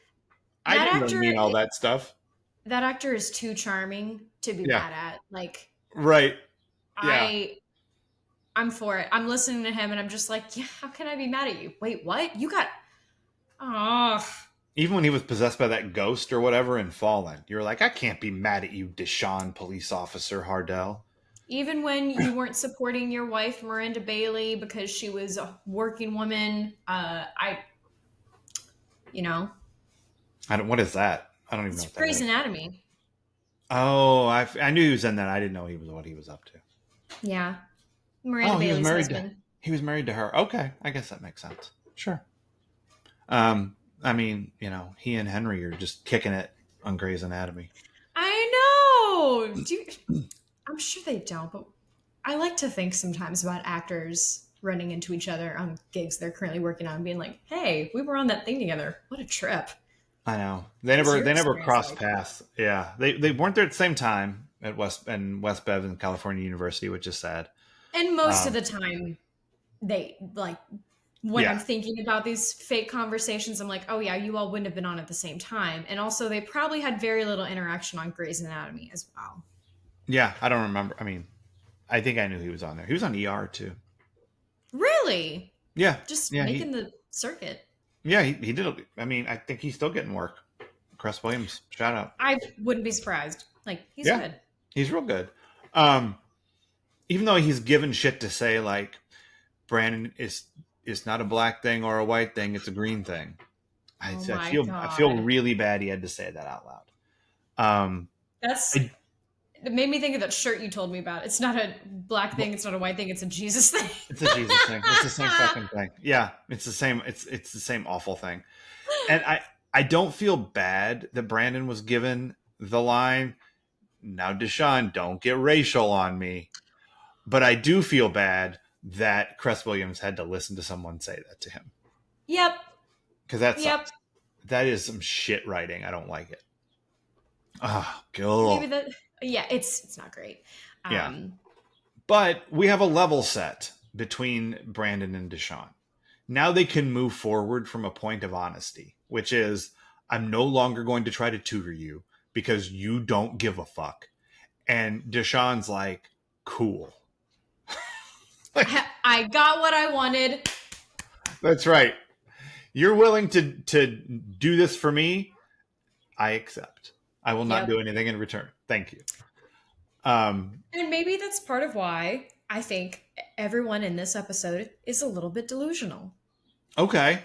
I That didn't actor mean all that stuff. that actor is too charming to be Yeah. mad at. Like Right. Yeah. I I'm for it. I'm listening to him and I'm just like, yeah, how can I be mad at you? Wait, what? You got oh Even when he was possessed by that ghost or whatever in Fallen, you were like, I can't be mad at you, Deshaun Police Officer Hardell. even when you weren't supporting your wife Miranda Bailey because she was a working woman, I you know, I don't. What is that? I don't even know it's what that Grey's is. Anatomy. Oh, I knew he was in that. I didn't know he was what he was up to. Yeah. Miranda Oh, he was Bailey's married to. husband. He was married to her. Okay, I guess that makes sense. Sure. I mean, he and Henry are just kicking it on Grey's Anatomy. I know. I'm sure they don't, but I like to think sometimes about actors running into each other on gigs they're currently working on, being like, "Hey, we were on that thing together. What a trip! I know What was your they never experience crossed like?" paths. Yeah, they weren't there at the same time at West Bev and California University, which is sad. And most of Um, the time, they like when I'm yeah, thinking about these fake conversations, I'm like, "Oh yeah, you all wouldn't have been on at the same time." And also, they probably had very little interaction on Grey's Anatomy as well. yeah. I don't remember. I mean, I think I knew he was on there. He was on ER too. Really, Yeah, just yeah. making the circuit. He did. I mean, I think he's still getting work. Cress Williams, shout out. I wouldn't be surprised. Like he's Yeah, good. he's real good. Um, Even though he's given shit to say, like Brandon is not a black thing or a white thing; it's a green thing. I, Oh I my feel god. really bad he had to say that out loud. Um, That's I, it made me think of that shirt you told me about. It's not a black thing, it's not a white thing, it's a Jesus thing. it's a Jesus thing. It's the same fucking thing. Yeah, it's the same. It's the same awful thing. And I don't feel bad that Brandon was given the line. Now, Deshaun, don't get racial on me. But I do feel bad that Cress Williams had to listen to someone say that to him Yep. because that Yep. sucks. That is some shit writing. I don't like it. Oh, Maybe God. that yeah, it's not great. Yeah. Um But we have a level set between Brandon and Deshaun. Now they can move forward from a point of honesty, which is I'm no longer going to try to tutor you because you don't give a fuck. And Deshaun's like, cool. Like, I got what I wanted. that's right. You're willing to do this for me. I accept. I will not Yep. do anything in return. Thank you. And maybe that's part of why I think everyone in this episode is a little bit delusional. Okay.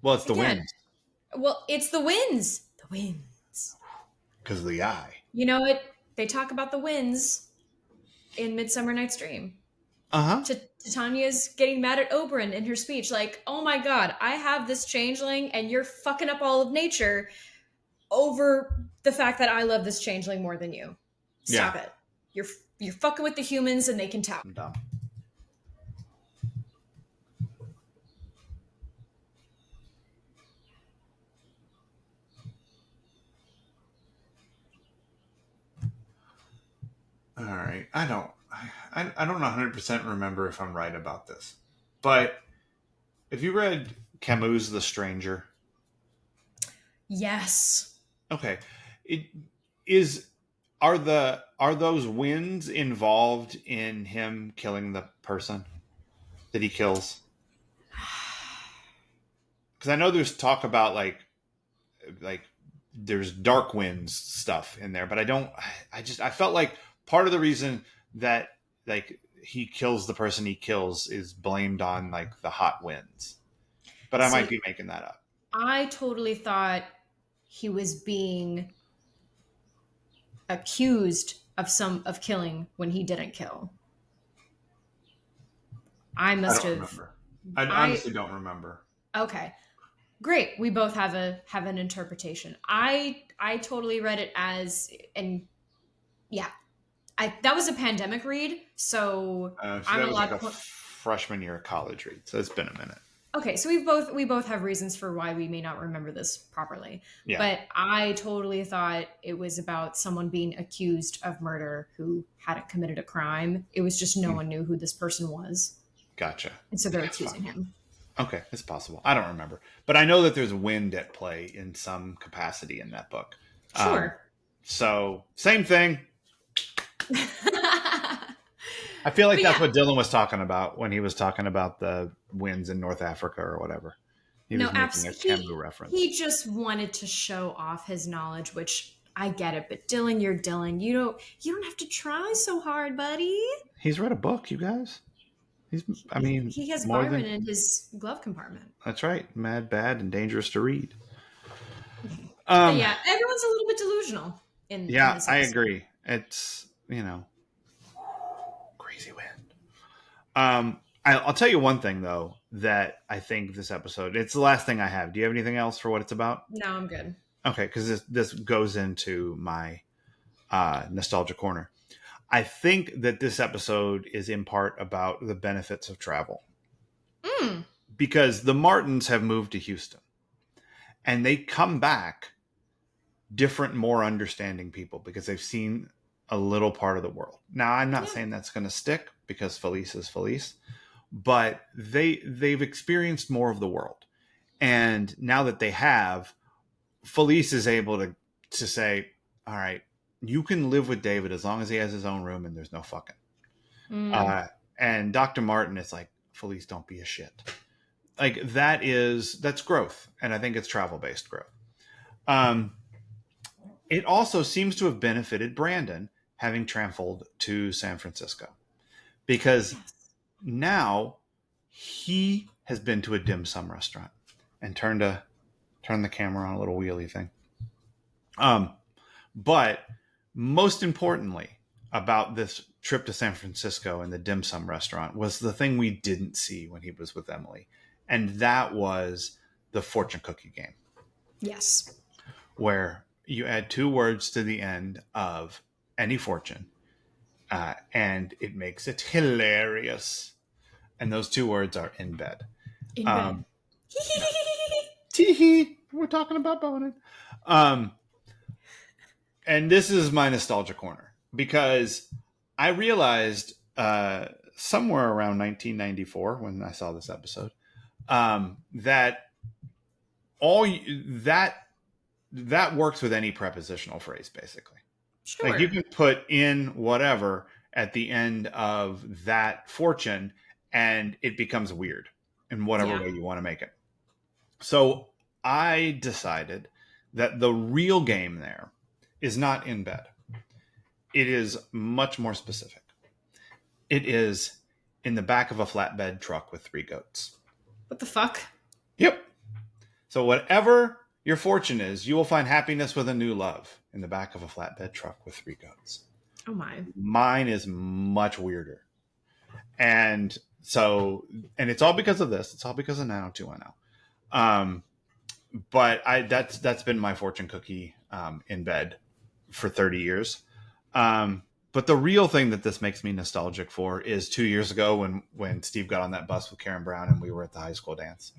Well, it's the Again, winds well, it's the winds. The winds. because of the eye. You know what? They talk about the winds in Midsummer Night's Dream. Uh huh. Titania's getting mad at Oberyn in her speech, like, "Oh my god, I have this changeling, and you're fucking up all of nature over the fact that I love this changeling more than you. Yeah. Stop it. You're you're fucking with the humans, and they can tell." I'm dumb. All right. I don't 100% remember if I'm right about this. But have you read Camus' The Stranger? Yes. Okay. It is are those winds involved in him killing the person that he kills? Cuz I know there's talk about like there's dark winds stuff in there, but I felt like part of the reason that like he kills the person he kills is blamed on like the hot winds. But I might See, be making that up. I totally thought he was being accused of killing when he didn't kill. I I must don't have remember. I I honestly don't remember. okay. Great. We both have an interpretation. I totally read it as, and yeah, that was a pandemic read, so So I'm that a was like lot. a freshman year of college read. So it's been a minute. Okay, so we both have reasons for why we may not remember this properly. Yeah. But I totally thought it was about someone being accused of murder who hadn't committed a crime. It was just no one knew who this person was. Gotcha. And so they're Yeah, accusing fine. him. Okay, it's possible. I don't remember, but I know that there's wind at play in some capacity in that book. Sure. So same thing. I feel like that's what Dylan was talking about when he was talking about the winds in North Africa or whatever. He was making a Camus reference. He just wanted to show off his knowledge, which I get it. But Dylan, you're Dylan. You don't have to try so hard, buddy. He's read a book, you guys. He has Byron in his glove compartment. That's right. Mad, bad, and dangerous to read. Yeah, everyone's a little bit delusional in this I agree. It's, crazy wind. I'll tell you one thing, though, that I think this episode, it's the last thing I have. Do you have anything else for what it's about? No, I'm good. Okay, because this goes into my nostalgia corner. I think that this episode is in part about the benefits of travel. Because the Martins have moved to Houston. And they come back different, more understanding people because they've seen a little part of the world. Now, I'm not saying that's going to stick because Felice is Felice, but they've experienced more of the world. And now that they have, Felice is able to say, all right, you can live with David as long as he has his own room and there's no fucking. And Dr. Martin is like, Felice, don't be a shit. Like that's growth. And I think it's travel-based growth. It also seems to have benefited Brandon having traveled to San Francisco because now he has been to a dim sum restaurant and turned the camera on a little wheelie thing. But most importantly about this trip to San Francisco and the dim sum restaurant was the thing we didn't see when he was with Emily. And that was the fortune cookie game. Yes. Where you add 2 words to the end of any fortune, and it makes it hilarious. And those 2 words are in bed. In bed. Tee-hee. We're talking about boning. And this is my nostalgia corner because I realized somewhere around 1994 when I saw this episode that that works with any prepositional phrase, basically. Sure. Like you can put in whatever at the end of that fortune and it becomes weird in whatever way you want to make it. So I decided that the real game there is not in bed. It is much more specific. It is in the back of a flatbed truck with 3 goats. What the fuck? Yep. So whatever your fortune is, you will find happiness with a new love in the back of a flatbed truck with 3 goats. Oh my. Mine is much weirder. And it's all because of this. It's all because of 90210. But that's been my fortune cookie in bed for 30 years. But the real thing that this makes me nostalgic for is 2 years ago when Steve got on that bus with Karen Brown and we were at the high school dance.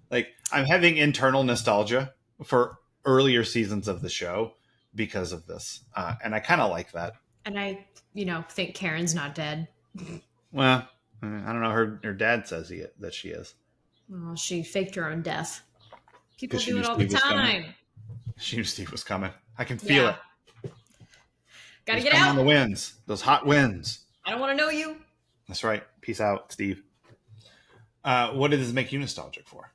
Like I'm having internal nostalgia for earlier seasons of the show because of this. And I kind of like that. And I, think Karen's not dead. Well, I don't know. Her dad says that she is. Well, she faked her own death. People do it all the time. She knew Steve was coming. I can feel it. Gotta get out. On the winds. Those hot winds. I don't want to know you. That's right. Peace out, Steve. What did this make you nostalgic for?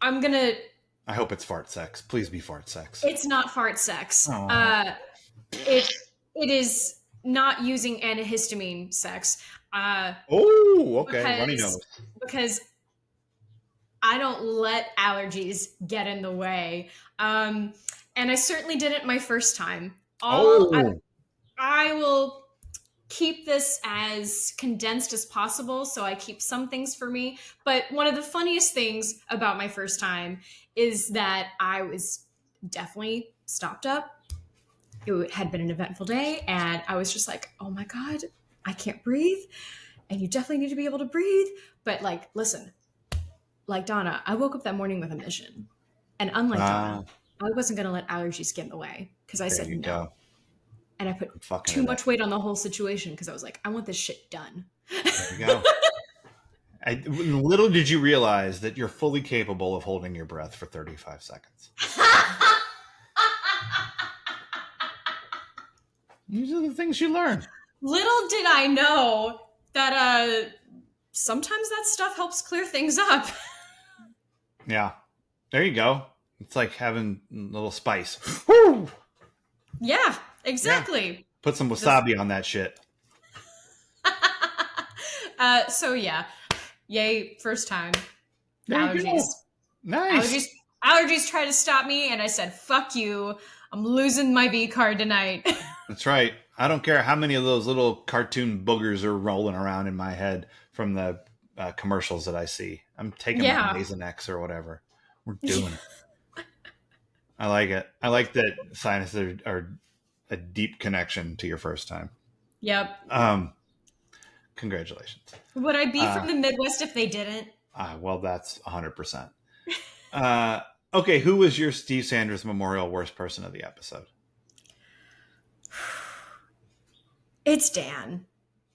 I hope it's fart sex. Please be fart sex. It's not fart sex. It is not using antihistamine sex. Okay. Runny nose. Because I don't let allergies get in the way. And I certainly didn't my first time. I will keep this as condensed as possible, so I keep some things for me. But one of the funniest things about my first time is that I was definitely stopped up. It had been an eventful day, and I was just like, oh my God, I can't breathe. And you definitely need to be able to breathe. But like, listen, like Donna, I woke up that morning with a mission. And unlike Donna, I wasn't going to let allergies get in the way because I There said you no. go. And I put I'm fucking too it up. much weight on the whole situation because I was like, I want this shit done. There you go. Little did you realize that you're fully capable of holding your breath for 35 seconds. These are the things you learn. Little did I know that sometimes that stuff helps clear things up. Yeah. There you go. It's like having a little spice. Woo! Yeah, exactly. Yeah. Put some wasabi on that shit. So yeah, yay, first time. There Allergies. You go. Nice. Allergies try to stop me, and I said, fuck you. I'm losing my V card tonight. That's right. I don't care how many of those little cartoon boogers are rolling around in my head from the commercials that I see. I'm taking my Nasonex or whatever. We're doing it. I like it. I like that sinuses are a deep connection to your first time. Yep. Congratulations. Would I be from the Midwest if they didn't? Well, that's 100%. Okay, who was your Steve Sanders Memorial worst person of the episode? It's Dan.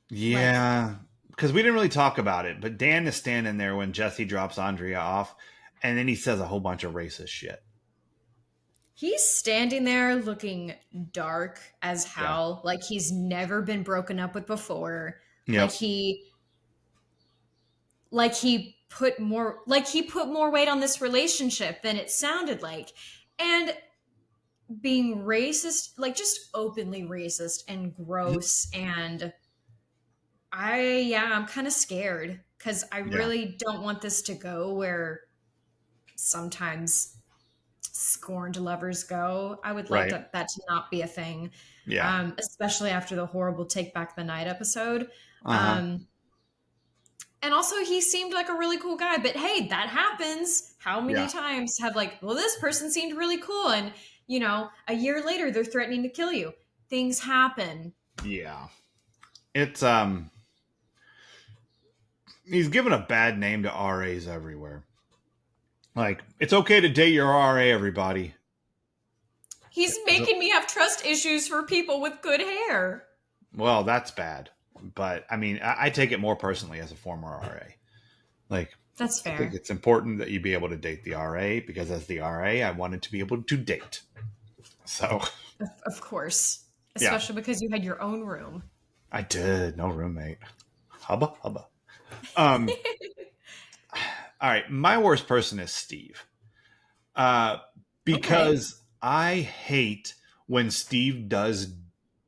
Yeah, because we didn't really talk about it, but Dan is standing there when Jesse drops Andrea off, and then he says a whole bunch of racist shit. He's standing there looking dark as hell, like he's never been broken up with before. Yep. Like he put more weight on this relationship than it sounded like. And being racist, like just openly racist and gross, and I'm kind of scared because I really don't want this to go where sometimes scorned lovers go. I would like that to not be a thing. Yeah. Especially after the horrible Take Back the Night episode. And also he seemed like a really cool guy, but hey, that happens. How many times have like, well, this person seemed really cool, and you know, a year later they're threatening to kill you. Things happen. Yeah. It's he's given a bad name to RAs everywhere. Like, it's okay to date your RA, everybody. He's making me have trust issues for people with good hair. Well, that's bad. But, I mean, I take it more personally as a former RA. Like, that's fair. I think it's important that you be able to date the RA, because as the RA, I wanted to be able to date. So. Of course. Especially because you had your own room. I did. No roommate. Hubba, hubba. All right, my worst person is Steve. Because I hate when Steve does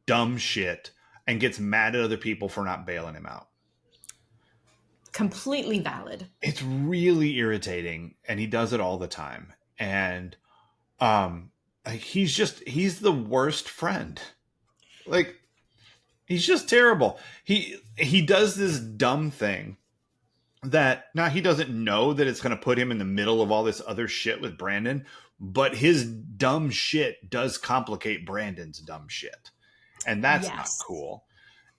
dumb shit and gets mad at other people for not bailing him out. Completely valid. It's really irritating, and he does it all the time. And he's the worst friend. Like, he's just terrible. He does this dumb thing that now he doesn't know that it's going to put him in the middle of all this other shit with Brandon, but his dumb shit does complicate Brandon's dumb shit. And that's not cool.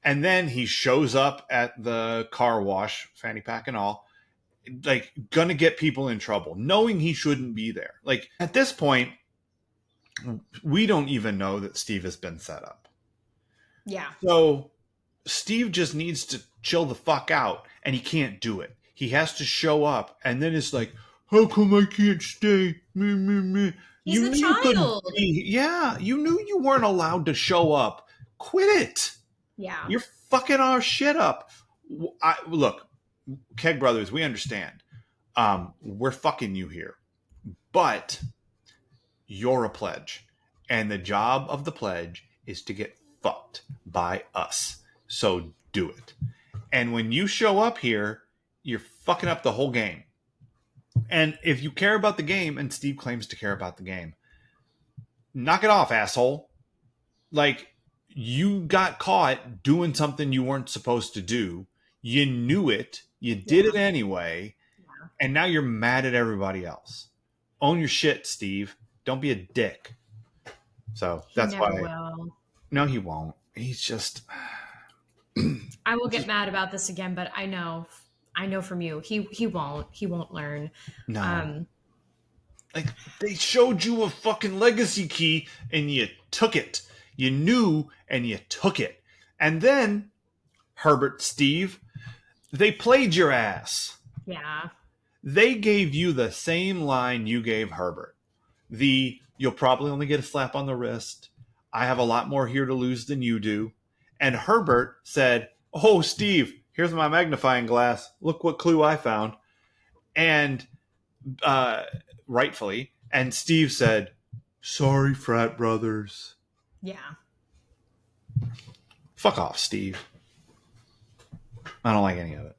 And then he shows up at the car wash, fanny pack and all, like going to get people in trouble, knowing he shouldn't be there. Like, at this point, we don't even know that Steve has been set up. Yeah. So Steve just needs to chill the fuck out, and he can't do it. He has to show up, and then it's like, how come I can't stay? He's a child. You knew you weren't allowed to show up. Quit it. Yeah. You're fucking our shit up. Look, Keg Brothers, we understand. We're fucking you here. But you're a pledge. And the job of the pledge is to get fucked by us. So do it. And when you show up here, you're fucking up the whole game. And if you care about the game, and Steve claims to care about the game, knock it off, asshole. Like, you got caught doing something you weren't supposed to do. You knew it. You did it anyway. Yeah. And now you're mad at everybody else. Own your shit, Steve. Don't be a dick. So He that's never why. will. No, he won't. He's just. I will get mad about this again, but I know from you, he won't learn. No. Like, they showed you a fucking legacy key and you took it. You knew and you took it. And then, Herbert, Steve, they played your ass. Yeah. They gave you the same line you gave Herbert. You'll probably only get a slap on the wrist. I have a lot more here to lose than you do. And Herbert said, "Oh, Steve, here's my magnifying glass. Look what clue I found." And rightfully, and Steve said, "Sorry, frat brothers." Yeah. Fuck off, Steve. I don't like any of it.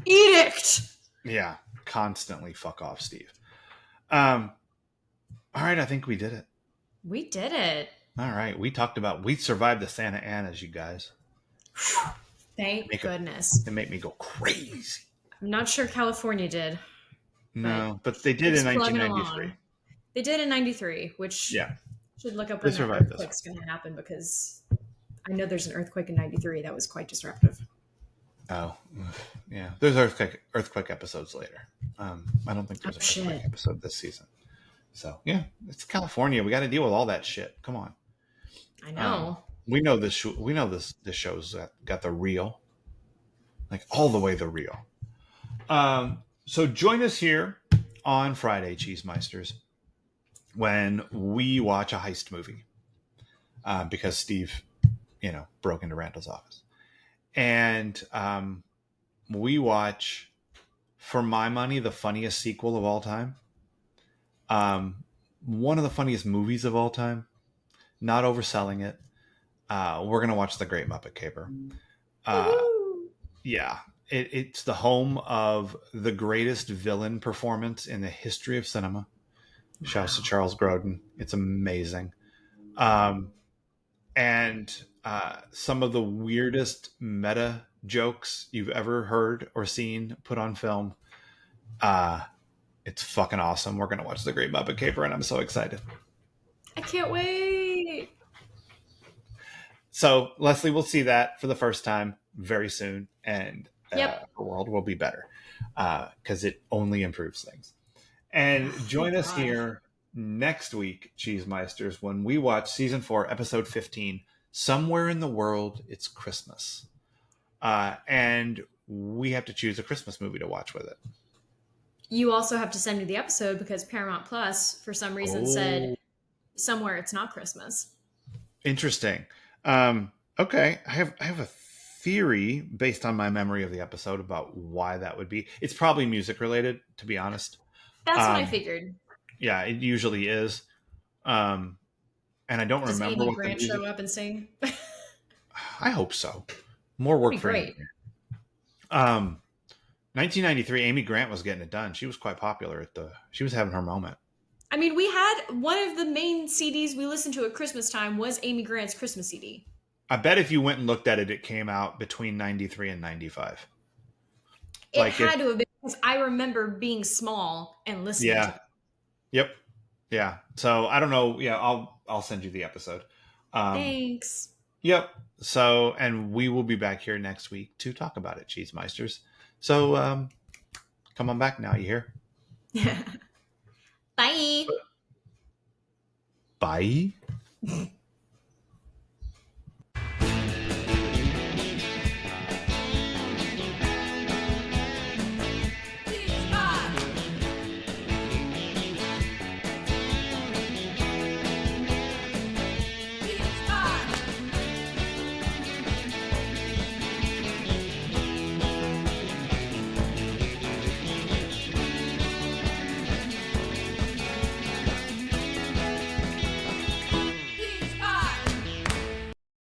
Edict. Yeah, constantly fuck off, Steve. All right, I think we did it. We did it. All right, we survived the Santa Anas, you guys. Thank goodness. They make me go crazy. I'm not sure California did. No, but they did in 1993. They did in 93, which should look up when that earthquake's going to happen, because I know there's an earthquake in 93 that was quite disruptive. Oh, yeah. There's earthquake episodes later. I don't think there's an earthquake episode this season. So, yeah, it's California. We got to deal with all that shit. Come on. I know. We know this. We know this show's got the real, like all the way the real. So join us here on Friday, Cheesemeisters, when we watch a heist movie, because Steve, broke into Randall's office, and we watch, for my money, the funniest sequel of all time. One of the funniest movies of all time. Not overselling it. We're gonna watch The Great Muppet Caper. Yeah, it's the home of the greatest villain performance in the history of cinema. Shouts to Charles Grodin. It's amazing. And some of the weirdest meta jokes you've ever heard or seen put on film. It's fucking awesome. We're going to watch The Great Muppet Caper, and I'm so excited. I can't wait. So Leslie will see that for the first time very soon, and the world will be better because it only improves things. And join us here next week, Cheesemeisters, when we watch season 4, episode 15, Somewhere in the World It's Christmas. And we have to choose a Christmas movie to watch with it. You also have to send me the episode, because Paramount Plus, for some reason, said Somewhere It's Not Christmas. Interesting. Okay. I have a theory based on my memory of the episode about why that would be. It's probably music related, to be honest. That's what I figured. Yeah, it usually is. And I don't remember what Grant show up and sing. I hope so. More work for great. Amy. 1993, Amy Grant was getting it done. She was quite popular she was having her moment. I mean, we had one of the main CDs we listened to at Christmas time was Amy Grant's Christmas CD. I bet if you went and looked at it, it came out between 93 and 95. It had to have been, because I remember being small and listening to it. Yep. Yeah. So I don't know. Yeah, I'll send you the episode. Thanks. Yep. So, and we will be back here next week to talk about it, Cheesemeisters. So come on back now, you hear? Bye. Bye.